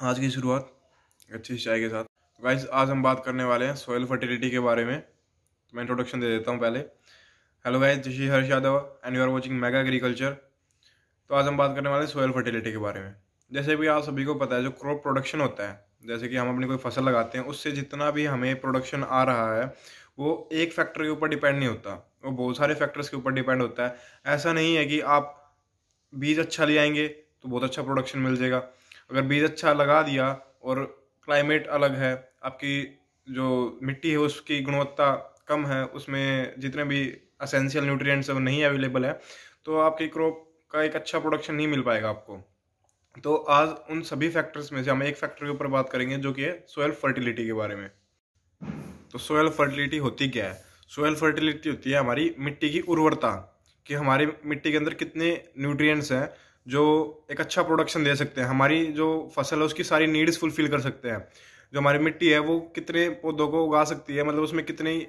आज की शुरुआत अच्छी चाय के साथ। गाइस, आज हम बात करने वाले हैं सॉइल फर्टिलिटी के बारे में। तो मैं इंट्रोडक्शन दे देता हूं पहले। Hello guys, this is Harsh Yadav and you are watching Mega Agriculture. तो आज हम बात करने वाले हैं सॉइल फर्टिलिटी के बारे में। जैसे भी आप सभी को पता है, जो क्रॉप प्रोडक्शन होता है, जैसे कि हम अपनी कोई फसल लगाते हैं, उससे जितना भी हमें प्रोडक्शन आ रहा है वो एक फैक्टर के ऊपर डिपेंड नहीं होता, वो बहुत सारे फैक्टर्स के ऊपर डिपेंड होता है। ऐसा नहीं है कि आप बीज अच्छा ले आएंगे तो बहुत अच्छा प्रोडक्शन मिल जाएगा। अगर बीज अच्छा लगा दिया और क्लाइमेट अलग है, आपकी जो मिट्टी है उसकी गुणवत्ता कम है, उसमें जितने भी असेंशियल न्यूट्रिएंट्स है वो नहीं अवेलेबल है, तो आपकी क्रॉप का एक अच्छा प्रोडक्शन नहीं मिल पाएगा आपको। तो आज उन सभी फैक्टर्स में से हम एक फैक्टर के ऊपर बात करेंगे, जो कि है सोयल फर्टिलिटी के बारे में। तो सोयल फर्टिलिटी होती क्या है? सोयल फर्टिलिटी होती है हमारी मिट्टी की उर्वरता, कि हमारी मिट्टी के अंदर कितने न्यूट्रिएंट्स हैं जो एक अच्छा प्रोडक्शन दे सकते हैं, हमारी जो फसल है उसकी सारी नीड्स फुलफिल कर सकते हैं। जो हमारी मिट्टी है वो कितने पौधों को उगा सकती है, मतलब उसमें कितनी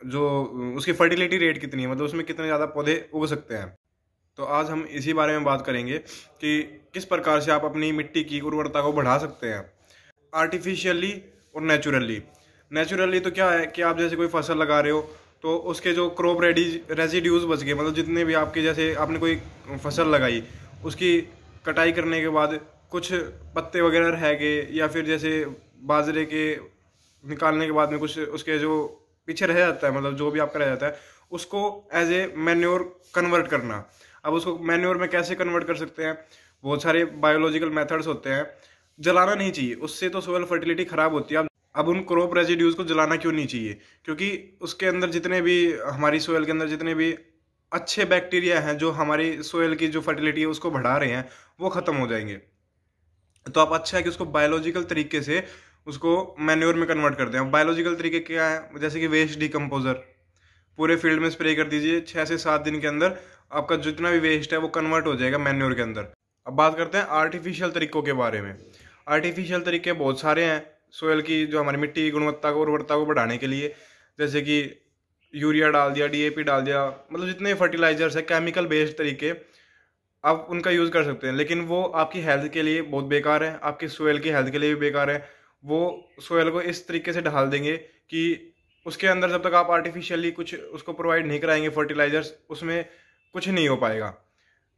जो उसकी फर्टिलिटी रेट कितनी है, मतलब उसमें कितने ज़्यादा पौधे उग सकते हैं। तो आज हम इसी बारे में बात करेंगे कि किस प्रकार से आप अपनी मिट्टी की उर्वरता को बढ़ा सकते हैं, आर्टिफिशियली और नेचुरली। नेचुरली तो क्या है कि आप जैसे कोई फसल लगा रहे हो तो उसके जो क्रॉप रेजिड्यूज बच गए, मतलब जितने भी आपके, जैसे आपने कोई फसल लगाई, उसकी कटाई करने के बाद कुछ पत्ते वगैरह रह गए, या फिर जैसे बाजरे के निकालने के बाद में कुछ उसके जो पीछे रह जाता है, मतलब जो भी आपका रह जाता है, उसको एज ए मैन्योर कन्वर्ट करना। अब उसको मैन्योर में कैसे कन्वर्ट कर सकते हैं? बहुत सारे बायोलॉजिकल मेथड्स होते हैं। जलाना नहीं चाहिए, उससे तो सोयल फर्टिलिटी खराब होती है। अब उन क्रॉप रेजिड्यूज को जलाना क्यों नहीं चाहिए? क्योंकि उसके अंदर जितने भी, हमारी सोयल के अंदर जितने भी अच्छे बैक्टीरिया हैं जो हमारी सोयल की जो फर्टिलिटी है उसको बढ़ा रहे हैं, वो खत्म हो जाएंगे। तो आप अच्छा है कि उसको बायोलॉजिकल तरीके से उसको मैन्योर में कन्वर्ट कर दें। बायोलॉजिकल तरीके क्या है? जैसे कि वेस्ट डिकम्पोजर पूरे फील्ड में स्प्रे कर दीजिए, 6 से 7 दिन के अंदर आपका जितना भी वेस्ट है वो कन्वर्ट हो जाएगा मैन्योर के अंदर। अब बात करते हैं आर्टिफिशियल तरीकों के बारे में। आर्टिफिशियल तरीके बहुत सारे हैं सोयल की, जो हमारी मिट्टी की गुणवत्ता को, उर्वरता को बढ़ाने के लिए। जैसे कि यूरिया डाल दिया, डीएपी डाल दिया, मतलब जितने फर्टिलाइजर्स है केमिकल बेस्ड तरीके, आप उनका यूज़ कर सकते हैं। लेकिन वो आपकी हेल्थ के लिए बहुत बेकार है, आपकी सोयल की हेल्थ के लिए भी बेकार है। वो सोयल को इस तरीके से ढाल देंगे कि उसके अंदर जब तक आप आर्टिफिशियली कुछ उसको प्रोवाइड नहीं कराएंगे फर्टिलाइजर्स, उसमें कुछ नहीं हो पाएगा।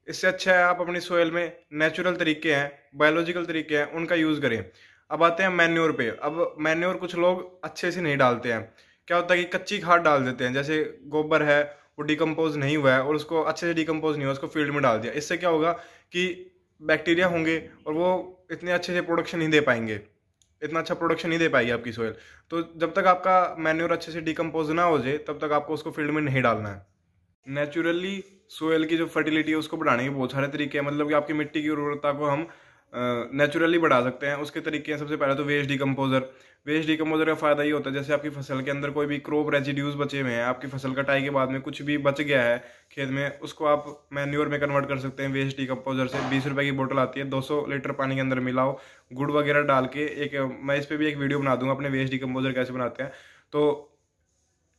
इससे अच्छा है आप अपनी सोयल में नेचुरल तरीके हैं, बायोलॉजिकल तरीके हैं, उनका यूज़ करें। अब आते हैं मैन्योर पे। अब मैन्योर कुछ लोग अच्छे से नहीं डालते हैं। क्या होता है कि कच्ची खाद डाल देते हैं, जैसे गोबर है वो डिकम्पोज नहीं हुआ है और उसको अच्छे से डिकम्पोज नहीं हुआ, उसको फील्ड में डाल दिया। इससे क्या होगा कि बैक्टीरिया होंगे और वो इतने अच्छे से प्रोडक्शन नहीं दे पाएंगे, इतना अच्छा प्रोडक्शन नहीं दे पाएगी आपकी सोयल। तो जब तक आपका मैन्योर अच्छे से डिकम्पोज ना हो जाए तब तक आपको उसको फील्ड में नहीं डालना है। नेचुरली सोयल की जो फर्टिलिटी है उसको बढ़ाने के बहुत सारे तरीके हैं, मतलब कि आपकी मिट्टी की उर्वरता को हम नेचुरली बढ़ा सकते हैं। उसके तरीके हैं, सबसे पहले तो वेस्ट डिकम्पोजर। वेस्ट डिकम्पोजर का फायदा ये होता है, जैसे आपकी फसल के अंदर कोई भी क्रॉप रेजिड्यूज बचे हुए हैं, आपकी फसल कटाई के बाद में कुछ भी बच गया है खेत में, उसको आप मैन्योर में कन्वर्ट कर सकते हैं वेस्ट डिकम्पोजर से। 20 रुपए की बोतल आती है, 200 लीटर पानी के अंदर मिलाओ, गुड़ वगैरह डाल के। एक मैं इस पर भी एक वीडियो बना दूंगा अपने वेस्ट डिकम्पोजर कैसे बनाते हैं। तो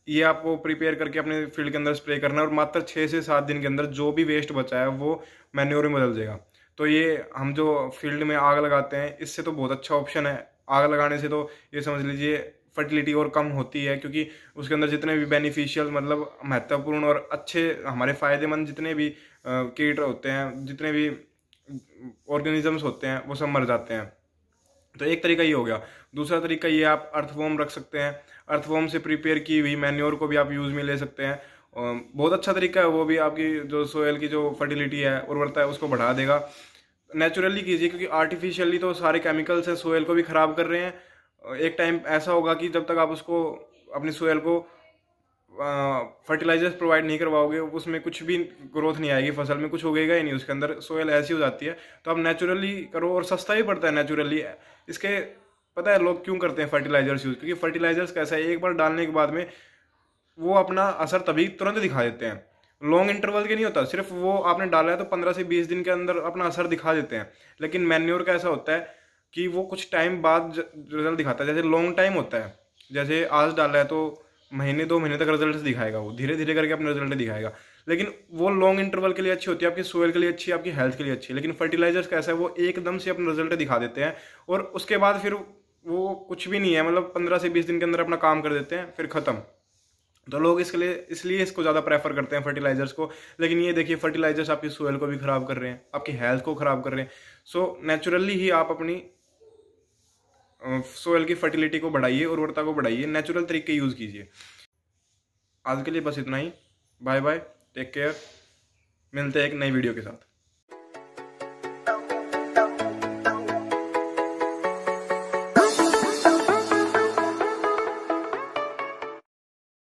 ये आपको प्रिपेयर करके अपने फील्ड के अंदर स्प्रे करना है और मात्र 6 से 7 दिन के अंदर जो भी वेस्ट बचा है वो मैन्योर में बदल जाएगा। तो ये हम जो फील्ड में आग लगाते हैं, इससे तो बहुत अच्छा ऑप्शन है। आग लगाने से तो ये समझ लीजिए फर्टिलिटी और कम होती है, क्योंकि उसके अंदर जितने भी बेनिफिशियल, मतलब महत्वपूर्ण और अच्छे हमारे फायदेमंद जितने भी कीट होते हैं, जितने भी ऑर्गेनिजम्स होते हैं, वो सब मर जाते हैं। तो एक तरीका ये हो गया। दूसरा तरीका ये, आप अर्थवॉर्म रख सकते हैं। अर्थवॉर्म से प्रिपेयर की हुई मैन्योर को भी आप यूज़ में ले सकते हैं। बहुत अच्छा तरीका है, वो भी आपकी जो सोयल की जो फर्टिलिटी है, उर्वरता है, उसको बढ़ा देगा। नेचुरली कीजिए, क्योंकि आर्टिफिशियली तो सारे केमिकल्स हैं सोयल को भी ख़राब कर रहे हैं। एक टाइम ऐसा होगा कि जब तक आप उसको, अपनी सोयल को फर्टिलाइजर्स प्रोवाइड नहीं करवाओगे, उसमें कुछ भी ग्रोथ नहीं आएगी, फसल में कुछ उगेगा ही नहीं, उसके अंदर सोयल ऐसी हो जाती है। तो आप नेचुरली करो, और सस्ता भी पड़ता है नेचुरली। इसके पता है लोग क्यों करते हैं फर्टिलाइजर्स यूज़? क्योंकि फर्टिलाइजर्स कैसा है, एक बार डालने के बाद में वो अपना असर तभी तुरंत दिखा देते हैं, लॉन्ग इंटरवल के नहीं होता। सिर्फ वो आपने डाला है तो 15 से 20 दिन के अंदर अपना असर दिखा देते हैं। लेकिन मैन्योर का ऐसा होता है कि वो कुछ टाइम बाद रिजल्ट दिखाता है, जैसे लॉन्ग टाइम होता है। जैसे आज डाला है तो महीने 2 महीने तक रिजल्ट दिखाएगा, वो धीरे धीरे करके अपने रिजल्ट दिखाएगा। लेकिन वो लॉन्ग इंटरवल के लिए अच्छी होती है, आपकी सोयल के लिए अच्छी है, आपकी हेल्थ के लिए अच्छी है। लेकिन फर्टिलाइजर्स कैसा है, वो एकदम से अपना रिजल्ट दिखा देते हैं और उसके बाद फिर वो कुछ भी नहीं है, मतलब 15 से 20 दिन के अंदर अपना काम कर देते हैं, फिर खत्म। तो लोग इसलिए इसको ज़्यादा प्रेफर करते हैं फर्टिलाइजर्स को। लेकिन ये देखिए, फर्टिलाइजर्स आपकी सोयल को भी ख़राब कर रहे हैं, आपकी हेल्थ को ख़राब कर रहे हैं। सो नेचुरली ही आप अपनी सोयल की फर्टिलिटी को बढ़ाइए, उर्वरता को बढ़ाइए, नेचुरल तरीके यूज़ कीजिए। आज के लिए बस इतना ही। बाय बाय, टेक केयर, मिलते हैं एक नई वीडियो के साथ।